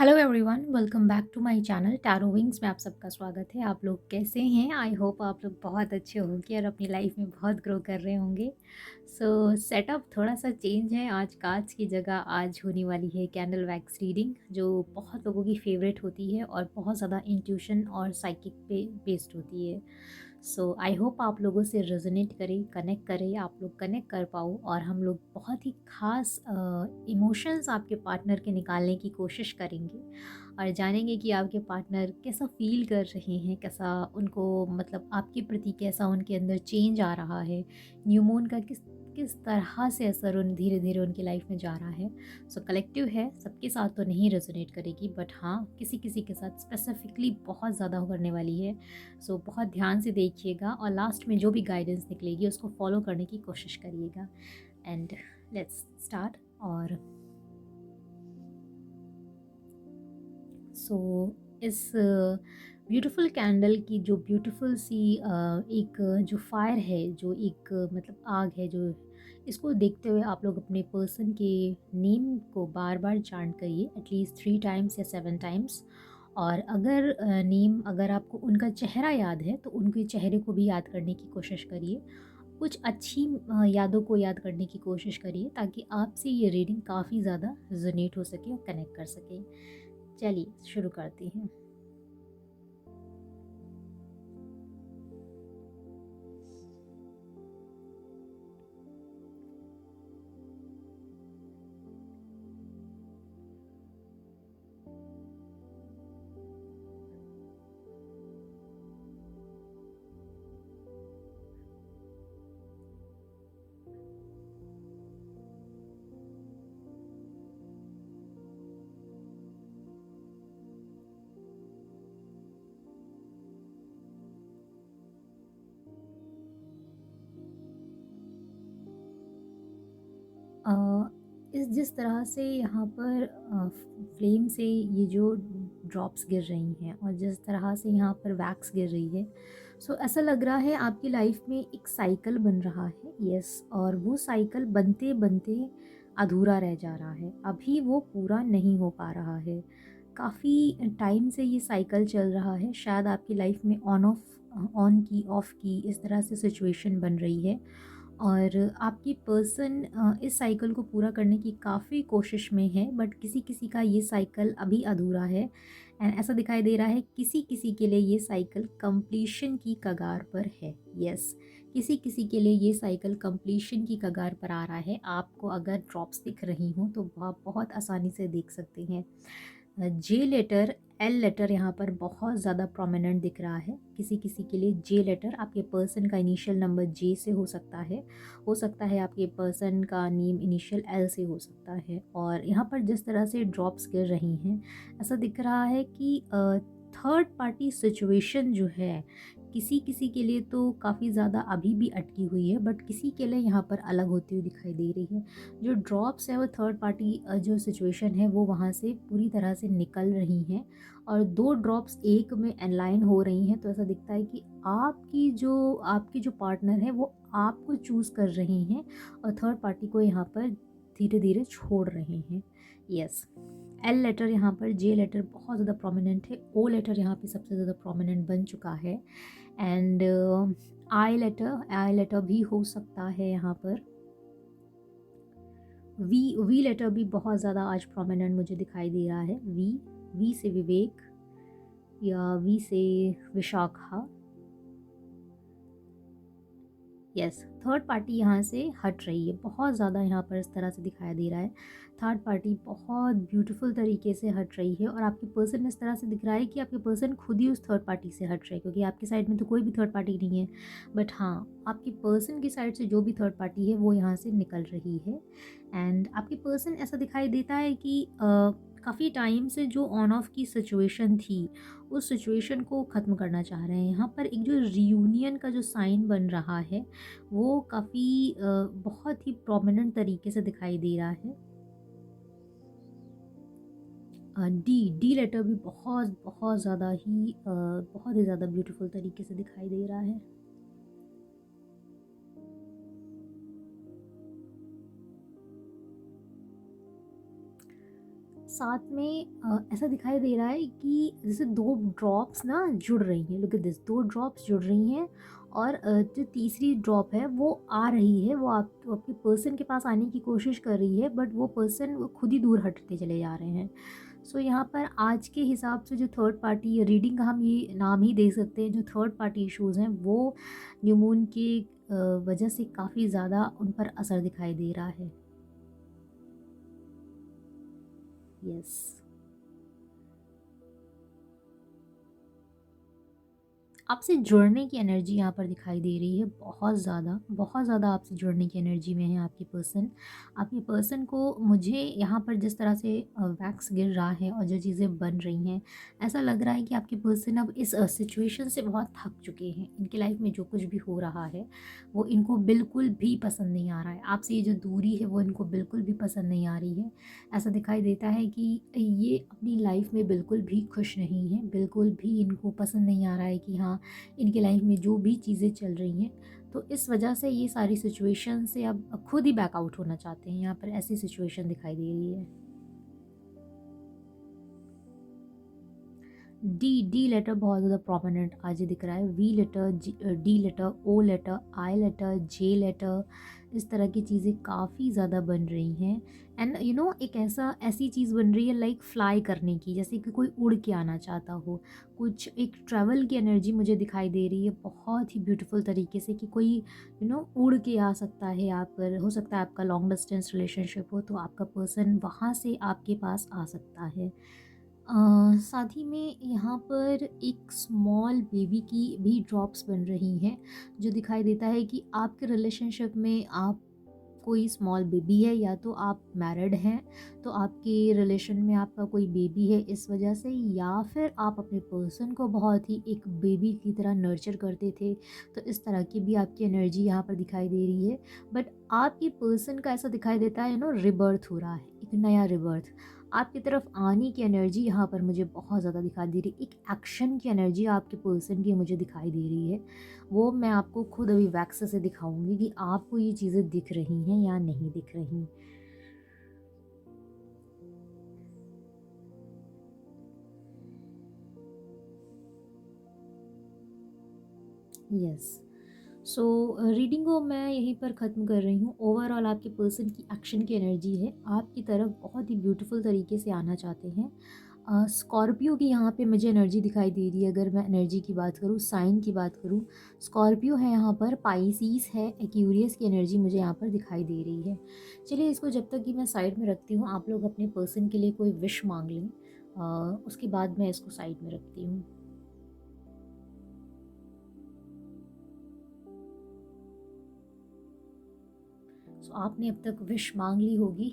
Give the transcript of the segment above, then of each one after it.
Hello everyone, welcome back to my channel Tarot Wings में आप सबका स्वागत है। आप लोग कैसे हैं? आई होप आप लोग बहुत अच्छे होंगे और अपनी लाइफ में बहुत ग्रो कर रहे होंगे। सो सेटअप थोड़ा सा चेंज है। आज कांच की जगह आज होने वाली है कैंडल वैक्स रीडिंग, जो बहुत लोगों की फेवरेट होती है और बहुत ज़्यादा इंट्यूशन और साइकिक पे बेस्ड होती है। सो आई होप आप लोगों से रेजोनेट करे, कनेक्ट करे, आप लोग कनेक्ट कर पाओ और हम लोग बहुत ही खास इमोशंस आपके पार्टनर के निकालने की कोशिश करेंगे और जानेंगे कि आपके पार्टनर कैसा फील कर रहे हैं, कैसा उनको मतलब आपके प्रति कैसा उनके अंदर चेंज आ रहा है, न्यू मून का किस किस तरह से असर उन धीरे धीरे उनकी लाइफ में जा रहा है। सो कलेक्टिव है, सबके साथ तो नहीं रेजोनेट करेगी, बट हाँ किसी किसी के साथ स्पेसिफिकली बहुत ज़्यादा करने वाली है। सो बहुत ध्यान से देखिएगा और लास्ट में जो भी गाइडेंस निकलेगी उसको फॉलो करने की कोशिश करिएगा। And let's start. और सो इस ब्यूटीफुल कैंडल की जो ब्यूटीफुल सी एक जो फायर है, जो एक मतलब आग है, जो इसको देखते हुए आप लोग अपने पर्सन के नेम को बार बार चांट करिए, एटलीस्ट 3 टाइम्स या 7 टाइम्स। और अगर नेम अगर आपको उनका चेहरा याद है तो उनके चेहरे को भी याद करने की कोशिश करिए। कुछ अच्छी यादों को याद करने की कोशिश करिए ताकि आपसे ये रीडिंग काफ़ी ज़्यादा रेजोनेट हो सके और कनेक्ट कर सके। चलिए शुरू करते हैं। अ, इस जिस तरह से यहाँ पर फ्लेम से ये जो ड्रॉप्स गिर रही हैं और जिस तरह से यहाँ पर वैक्स गिर रही है, सो ऐसा लग रहा है आपकी लाइफ में एक साइकिल बन रहा है। यस, और वो साइकिल बनते बनते अधूरा रह जा रहा है, अभी वो पूरा नहीं हो पा रहा है। काफ़ी टाइम से ये साइकिल चल रहा है, शायद आपकी लाइफ में ऑन ऑफ ऑन की ऑफ की इस तरह से सिचुएशन बन रही है और आपकी पर्सन इस साइकिल को पूरा करने की काफ़ी कोशिश में है, बट किसी किसी का ये साइकिल अभी अधूरा है। एंड ऐसा दिखाई दे रहा है किसी किसी के लिए ये साइकिल कंप्लीशन की कगार पर है। यस, किसी किसी के लिए ये साइकिल कंप्लीशन की कगार पर आ रहा है। आपको अगर ड्रॉप्स दिख रही हों तो आप बहुत आसानी से देख सकते हैं। जे लेटर, एल लेटर यहाँ पर बहुत ज़्यादा प्रोमिनेंट दिख रहा है। किसी किसी के लिए जे लेटर आपके पर्सन का इनिशियल नंबर जे से हो सकता है आपके पर्सन का नेम इनिशियल एल से हो सकता है। और यहाँ पर जिस तरह से ड्रॉप्स गिर रही हैं, ऐसा दिख रहा है कि थर्ड पार्टी सिचुएशन जो है किसी किसी के लिए तो काफ़ी ज़्यादा अभी भी अटकी हुई है, बट किसी के लिए यहाँ पर अलग होती हुई दिखाई दे रही है। जो ड्रॉप्स है वो थर्ड पार्टी जो सिचुएशन है वो वहाँ से पूरी तरह से निकल रही हैं और दो ड्रॉप्स एक में अलाइन हो रही हैं। तो ऐसा दिखता है कि आपकी जो पार्टनर है वो आपको चूज़ कर रहे हैं और थर्ड पार्टी को यहाँ पर धीरे धीरे छोड़ रहे हैं। यस, एल लेटर यहाँ पर, जे लेटर बहुत ज़्यादा प्रोमिनेंट है, ओ लेटर यहाँ पे सबसे ज़्यादा प्रोमिनेंट बन चुका है। एंड आई लेटर भी हो सकता है यहाँ पर। वी लेटर भी बहुत ज़्यादा आज प्रोमिनेंट मुझे दिखाई दे रहा है। वी से विवेक या वी से विशाखा। यस, थर्ड पार्टी यहाँ से हट रही है, बहुत ज़्यादा यहाँ पर इस तरह से दिखाई दे रहा है। थर्ड पार्टी बहुत ब्यूटीफुल तरीके से हट रही है और आपके पर्सन इस तरह से दिख रहा है कि आपके पर्सन खुद ही उस थर्ड पार्टी से हट रहे हैं, क्योंकि आपकी साइड में तो कोई भी थर्ड पार्टी नहीं है। बट हाँ, आपके पर्सन की साइड से जो भी थर्ड पार्टी है वो यहाँ से निकल रही है। एंड आपके पर्सन ऐसा दिखाई देता है कि काफ़ी टाइम से जो ऑन ऑफ की सिचुएशन थी उस सिचुएशन को ख़त्म करना चाह रहे हैं। यहाँ पर एक जो रियूनियन का जो साइन बन रहा है वो काफ़ी बहुत ही प्रोमिनेंट तरीके से दिखाई दे रहा है। डी लेटर भी बहुत बहुत ज़्यादा ही बहुत ही ज़्यादा ब्यूटीफुल तरीके से दिखाई दे रहा है। साथ में ऐसा दिखाई दे रहा है कि जैसे 2 ड्रॉप्स ना जुड़ रही हैं, लुक एट दिस, 2 ड्रॉप्स जुड़ रही हैं और जो तीसरी ड्रॉप है वो आ रही है, वो आपके पर्सन के पास आने की कोशिश कर रही है, बट वो पर्सन वो खुद ही दूर हटते चले जा रहे हैं। सो यहाँ पर आज के हिसाब से जो थर्ड पार्टी रीडिंग का हम ये नाम ही दे सकते हैं, जो थर्ड पार्टी इश्यूज़ हैं वो न्यू मून की वजह से काफ़ी ज़्यादा उन पर असर दिखाई दे रहा है। यस, आपसे जुड़ने की एनर्जी यहाँ पर दिखाई दे रही है, बहुत ज़्यादा आपसे जुड़ने की एनर्जी में है आपकी पर्सन। आपके पर्सन को मुझे यहाँ पर जिस तरह से वैक्स गिर रहा है और जो चीज़ें बन रही हैं, ऐसा लग रहा है कि आपके पर्सन अब इस सिचुएशन से बहुत थक चुके हैं। इनकी लाइफ में जो कुछ भी हो रहा है वो इनको बिल्कुल भी पसंद नहीं आ रहा है। आपसे ये जो दूरी है वो इनको बिल्कुल भी पसंद नहीं आ रही है। ऐसा दिखाई देता है कि ये अपनी लाइफ में बिल्कुल भी खुश नहीं है, बिल्कुल भी इनको पसंद नहीं आ रहा है कि हाँ, इनकी लाइफ में जो भी चीज़ें चल रही हैं, तो इस वजह से ये सारी सिचुएशन से अब खुद ही बैक आउट होना चाहते हैं। यहाँ पर ऐसी सिचुएशन दिखाई दे रही है। डी लेटर बहुत ज़्यादा प्रोमिनेंट आज ही दिख रहा है। V letter, D letter, O letter, I letter, J letter, इस तरह की चीज़ें काफ़ी ज़्यादा बन रही हैं। एंड एक ऐसी चीज़ बन रही है लाइक फ्लाई करने की, जैसे कि कोई उड़ के आना चाहता हो। कुछ एक ट्रैवल की एनर्जी मुझे दिखाई दे रही है बहुत ही ब्यूटीफुल तरीके से, कि कोई उड़ के आ सकता है यहाँ पर। हो सकता है आपका लॉन्ग डिस्टेंस रिलेशनशिप हो, तो आपका पर्सन वहाँ से आपके पास आ सकता है। साथ ही में यहाँ पर एक स्मॉल बेबी की भी ड्रॉप्स बन रही हैं, जो दिखाई देता है कि आपके रिलेशनशिप में आप कोई स्मॉल बेबी है, या तो आप मैरिड हैं तो आपके रिलेशन में आपका कोई बेबी है इस वजह से, या फिर आप अपने पर्सन को बहुत ही एक बेबी की तरह नर्चर करते थे, तो इस तरह की भी आपकी एनर्जी यहाँ पर दिखाई दे रही है। बट आपके पर्सन का ऐसा दिखाई देता है रिबर्थ हो रहा है, एक नया रिबर्थ आपकी तरफ आने की एनर्जी यहाँ पर मुझे बहुत ज़्यादा दिखाई दे रही है। एक एक्शन की एनर्जी आपके पर्सन की मुझे दिखाई दे रही है। वो मैं आपको खुद अभी वैक्स से दिखाऊंगी कि आपको ये चीज़ें दिख रही हैं या नहीं दिख रही। यस, सो रीडिंग को मैं यहीं पर ख़त्म कर रही हूँ। ओवरऑल आपके पर्सन की एक्शन की एनर्जी है, आपकी तरफ बहुत ही ब्यूटीफुल तरीके से आना चाहते हैं। स्कॉर्पियो की यहाँ पे मुझे एनर्जी दिखाई दे रही है। अगर मैं एनर्जी की बात करूँ, साइन की बात करूँ, स्कॉर्पियो है यहाँ पर, पाइसीस है, एक्यूरियस की एनर्जी मुझे यहाँ पर दिखाई दे रही है। चलिए, इसको जब तक कि मैं साइड में रखती हूँ, आप लोग अपने पर्सन के लिए कोई विश मांग लें। उसके बाद मैं इसको साइड में रखती हूँ। सो आपने अब तक विश मांग ली होगी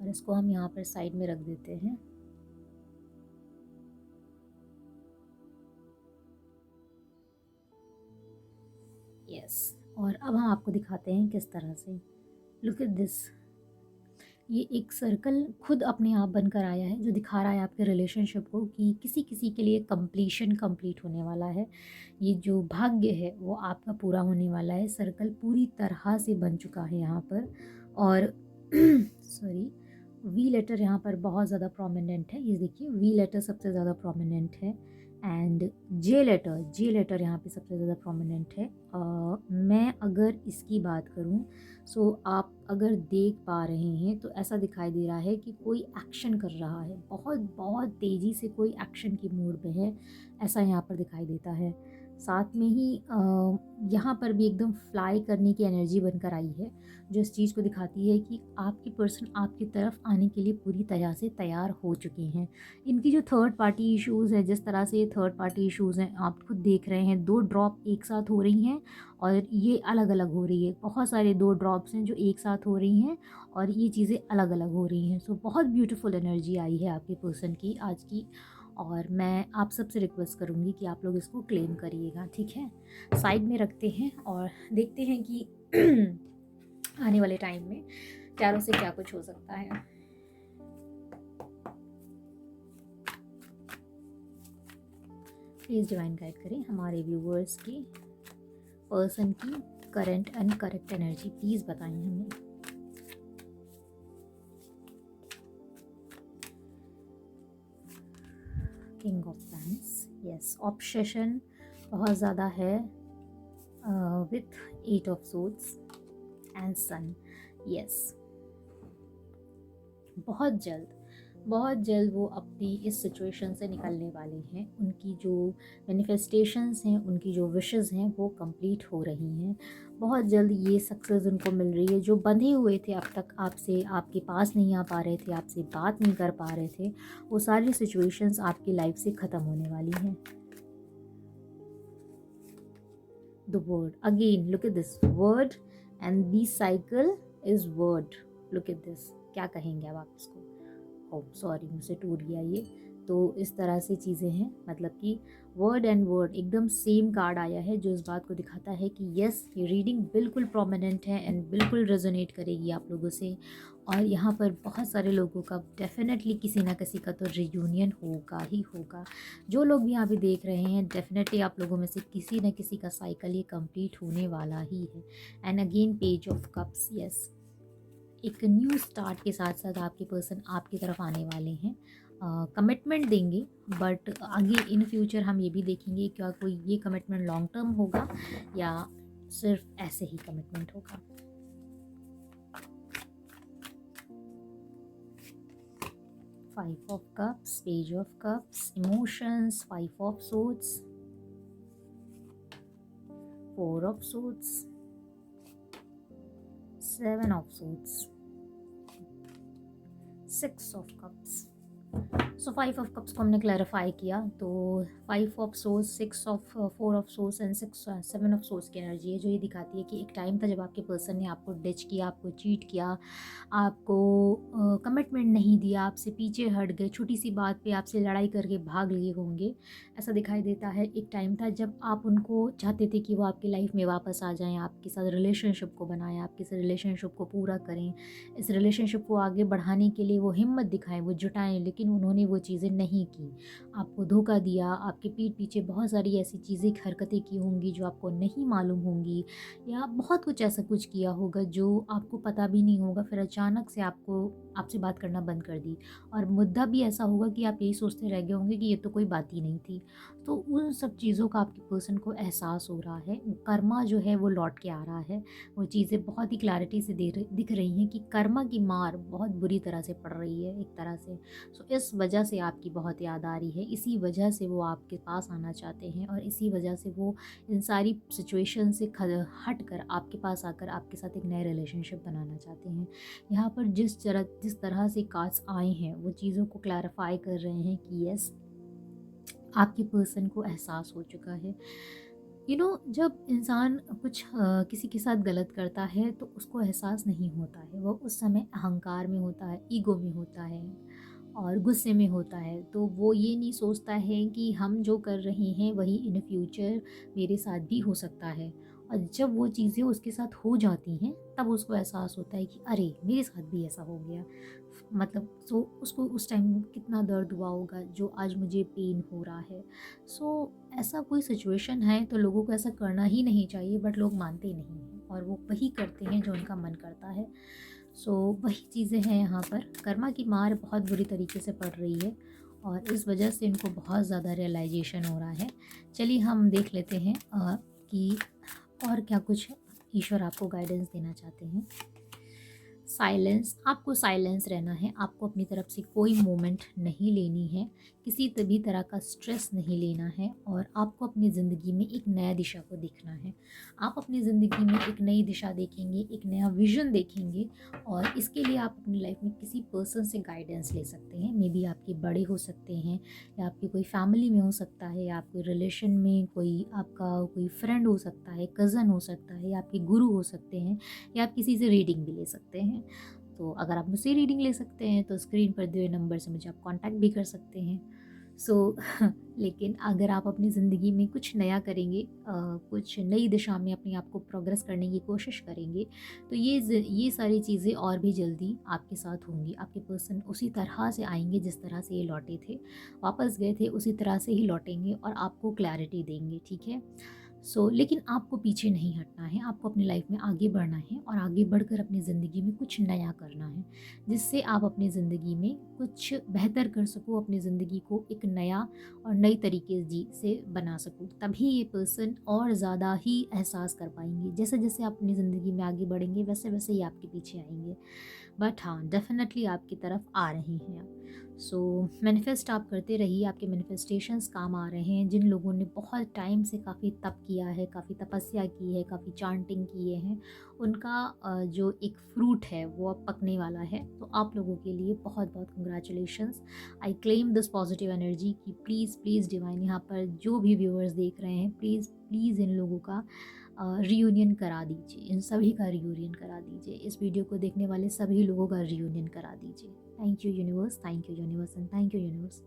और इसको हम यहाँ पर साइड में रख देते हैं। यस, और अब हम आपको दिखाते हैं किस तरह से। लुक एट दिस, ये एक सर्कल खुद अपने आप बनकर आया है, जो दिखा रहा है आपके रिलेशनशिप को कि किसी किसी के लिए कंप्लीट होने वाला है। ये जो भाग्य है वो आपका पूरा होने वाला है। सर्कल पूरी तरह से बन चुका है यहाँ पर। और सॉरी, वी लेटर यहाँ पर बहुत ज़्यादा प्रोमिनेंट है। ये देखिए, वी लेटर सबसे ज़्यादा प्रोमिनेंट है। एंड जे लेटर यहाँ पे सबसे ज़्यादा प्रोमिनेंट है। मैं अगर इसकी बात करूँ, सो आप अगर देख पा रहे हैं तो ऐसा दिखाई दे रहा है कि कोई एक्शन कर रहा है, बहुत बहुत तेज़ी से कोई एक्शन की मूड पे है, ऐसा यहाँ पर दिखाई देता है। साथ में ही यहाँ पर भी एकदम फ्लाई करने की एनर्जी बनकर आई है, जो इस चीज़ को दिखाती है कि आपकी पर्सन आपकी तरफ आने के लिए पूरी तरह से तैयार हो चुके हैं। इनकी जो थर्ड पार्टी इश्यूज़ है, जिस तरह से ये थर्ड पार्टी इश्यूज़ हैं, आप खुद देख रहे हैं, 2 ड्रॉप एक साथ हो रही हैं और ये अलग अलग हो रही है। बहुत सारे 2 ड्रॉप्स हैं जो एक साथ हो रही हैं और ये चीज़ें अलग अलग हो रही हैं। सो बहुत ब्यूटीफुल एनर्जी आई है आपके पर्सन की आज की, और मैं आप सबसे रिक्वेस्ट करूँगी कि आप लोग इसको क्लेम करिएगा, ठीक है। साइड में रखते हैं और देखते हैं कि आने वाले टाइम में टैरो से क्या कुछ हो सकता है। प्लीज़ डिवाइन गाइड करें हमारे व्यूवर्स की पर्सन की current and correct energy, please बताएं हमें। King of pents, yes, obsession बहुत ज़्यादा है with 8 of suits and sun, yes. बहुत जल्द वो अपनी इस सिचुएशन से निकलने वाले हैं। उनकी जो मैनिफेस्टेशंस हैं, उनकी जो विशेस हैं वो कंप्लीट हो रही हैं। बहुत जल्द ये सक्सेस उनको मिल रही है। जो बंधे हुए थे अब तक आपसे, आपके पास नहीं आ पा रहे थे, आपसे बात नहीं कर पा रहे थे, वो सारी सिचुएशंस आपकी लाइफ से ख़त्म होने वाली हैं। The word again, look at this word and this cycle is word, look at this, क्या कहेंगे अब आप इसको? ओह सॉरी, मुझसे टूट गया ये। तो इस तरह से चीज़ें हैं, मतलब कि वर्ड एंड वर्ड एकदम सेम कार्ड आया है, जो इस बात को दिखाता है कि यस, ये रीडिंग बिल्कुल प्रोमिनेंट है एंड बिल्कुल रेजोनेट करेगी आप लोगों से। और यहाँ पर बहुत सारे लोगों का डेफिनेटली किसी ना किसी का तो रियूनियन होगा ही होगा। जो लोग भी यहाँ पे देख रहे हैं, डेफिनेटली आप लोगों में से किसी न किसी का साइकिल ये कंप्लीट होने वाला ही है। And again page of cups, yes, एक न्यू स्टार्ट के साथ साथ आपके पर्सन आपकी तरफ आने वाले हैं, कमिटमेंट देंगे। बट आगे इन फ्यूचर हम ये भी देखेंगे क्या कोई ये कमिटमेंट लॉन्ग टर्म होगा या सिर्फ ऐसे ही कमिटमेंट होगा। Five of cups, page of cups, emotions, five of swords, four of swords, seven of swords, six of cups. So five of cups को हमने क्लैरिफाई किया, तो five of source, six of, four of source and seven of source की energy है, जो ये दिखाती है कि एक टाइम था जब आपके पर्सन ने आपको डिच किया, आपको चीट किया, आपको कमिटमेंट नहीं दिया, आपसे पीछे हट गए, छोटी सी बात पे आपसे लड़ाई करके भाग लिए होंगे। ऐसा दिखाई देता है एक टाइम था जब आप उनको चाहते थे कि वो आपकी लाइफ में वापस आ जाएं, आपके साथ रिलेशनशिप को बनाएं, आपके साथ रिलेशनशिप को पूरा करें, इस रिलेशनशिप को आगे बढ़ाने के लिए वो हिम्मत दिखाएं, वो जुटाएं, लेकिन उन्होंने वो चीज़ें नहीं की। आपको धोखा दिया, आपके पीठ पीछे बहुत सारी ऐसी चीज़ें, हरकतें की होंगी जो आपको नहीं मालूम होंगी, या बहुत कुछ ऐसा कुछ किया होगा जो आपको पता भी नहीं होगा, फिर अचानक से आपसे बात करना बंद कर दी। और मुद्दा भी ऐसा होगा कि आप यही सोचते रह गए होंगे कि ये तो कोई बात ही नहीं थी। तो उन सब चीज़ों का आपके पर्सन को एहसास हो रहा है। कर्मा जो है वो लौट के आ रहा है। वो चीज़ें बहुत ही क्लैरिटी से दिख रही हैं कि कर्मा की मार बहुत बुरी तरह से पड़ रही है एक तरह से। सो इस वजह से आपकी बहुत याद आ रही है, इसी वजह से वो आपके पास आना चाहते हैं, और इसी वजह से वो इन सारी सिचुएशन से हट कर आपके पास आकर आपके साथ एक नए रिलेशनशिप बनाना चाहते हैं। यहाँ पर जिस तरह से कार्ड्स आए हैं वो चीज़ों को क्लैरिफाई कर रहे हैं कि यस, आपके पर्सन को एहसास हो चुका है। जब इंसान कुछ किसी के साथ गलत करता है तो उसको एहसास नहीं होता है, वो उस समय अहंकार में होता है, ईगो में होता है और गुस्से में होता है। तो वो ये नहीं सोचता है कि हम जो कर रहे हैं वही इन फ्यूचर मेरे साथ भी हो सकता है। और जब वो चीज़ें उसके साथ हो जाती हैं तब उसको एहसास होता है कि अरे मेरे साथ भी ऐसा हो गया। मतलब उसको उस टाइम कितना दर्द हुआ होगा जो आज मुझे पेन हो रहा है। ऐसा कोई सिचुएशन है तो लोगों को ऐसा करना ही नहीं चाहिए, बट लोग मानते नहीं हैं और वो वही करते हैं जो उनका मन करता है। वही चीज़ें हैं यहाँ पर। कर्मा की मार बहुत बुरी तरीके से पड़ रही है और इस वजह से इनको बहुत ज़्यादा रियलाइजेशन हो रहा है। चलिए हम देख लेते हैं कि और क्या कुछ ईश्वर आपको गाइडेंस देना चाहते हैं। साइलेंस, आपको साइलेंस रहना है। आपको अपनी तरफ से कोई मोमेंट नहीं लेनी है, किसी भी तरह का स्ट्रेस नहीं लेना है, और आपको अपनी ज़िंदगी में एक नया दिशा को देखना है। आप अपनी ज़िंदगी में एक नई दिशा देखेंगे, एक नया विजन देखेंगे, और इसके लिए आप अपनी लाइफ में किसी पर्सन से गाइडेंस ले सकते हैं। मे बी आपके बड़े हो सकते हैं, या आपकी कोई फैमिली में हो सकता है, या आपके रिलेशन में आपका कोई फ्रेंड हो सकता है, कज़न हो सकता है, या आपके गुरु हो सकते हैं, या आप किसी से रीडिंग भी ले सकते हैं। तो अगर आप मुझसे रीडिंग ले सकते हैं तो स्क्रीन पर दिए नंबर से मुझे आप कांटेक्ट भी कर सकते हैं। लेकिन अगर आप अपनी ज़िंदगी में कुछ नया करेंगे, कुछ नई दिशा में अपने आप को प्रोग्रेस करने की कोशिश करेंगे, तो ये सारी चीज़ें और भी जल्दी आपके साथ होंगी। आपके पर्सन उसी तरह से आएंगे जिस तरह से ये लौटे थे, वापस गए थे उसी तरह से ही लौटेंगे और आपको क्लैरिटी देंगे, ठीक है। लेकिन आपको पीछे नहीं हटना है, आपको अपनी लाइफ में आगे बढ़ना है और आगे बढ़कर अपनी ज़िंदगी में कुछ नया करना है, जिससे आप अपनी ज़िंदगी में कुछ बेहतर कर सको, अपनी ज़िंदगी को एक नया और नई तरीके से बना सको। तभी ये पर्सन और ज़्यादा ही एहसास कर पाएँगे। जैसे-जैसे आप अपनी ज़िंदगी में आगे बढ़ेंगे, वैसे-वैसे ही आपके पीछे आएँगे। बट हाँ, डेफ़िनेटली आपकी तरफ आ रहे हैं। सो मैनिफेस्ट आप करते रहिए, आपके मैनिफेस्टेशंस काम आ रहे हैं। जिन लोगों ने बहुत टाइम से काफ़ी तप किया है, काफ़ी तपस्या की है, काफ़ी चांटिंग किए हैं, उनका जो एक फ्रूट है वो अब पकने वाला है। तो आप लोगों के लिए बहुत-बहुत congratulations. I claim this positive energy कि प्लीज़, प्लीज़ डिवाइन, यहाँ पर जो भी व्यूअर्स देख रहे हैं, प्लीज़, प्लीज़ इन लोगों का रियूनियन करा दीजिए, इन सभी का रियूनियन करा दीजिए। इस वीडियो को देखने वाले सभी लोगों का रियूनियन करा दीजिए। Thank you universe, thank you universe and thank you universe.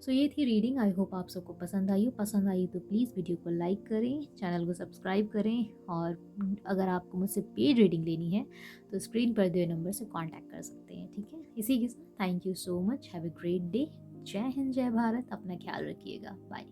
So ये थी रीडिंग। आई होप आप सबको पसंद आई हो। पसंद आई तो प्लीज़ वीडियो को लाइक करें, चैनल को सब्सक्राइब करें और अगर आपको मुझसे पेड रीडिंग लेनी है तो स्क्रीन पर दिए नंबर से कॉन्टैक्ट कर सकते हैं, ठीक है? इसी के साथ thank you so much, have a great day. जय हिंद, जय भारत, अपना ख्याल रखिएगा, बाय।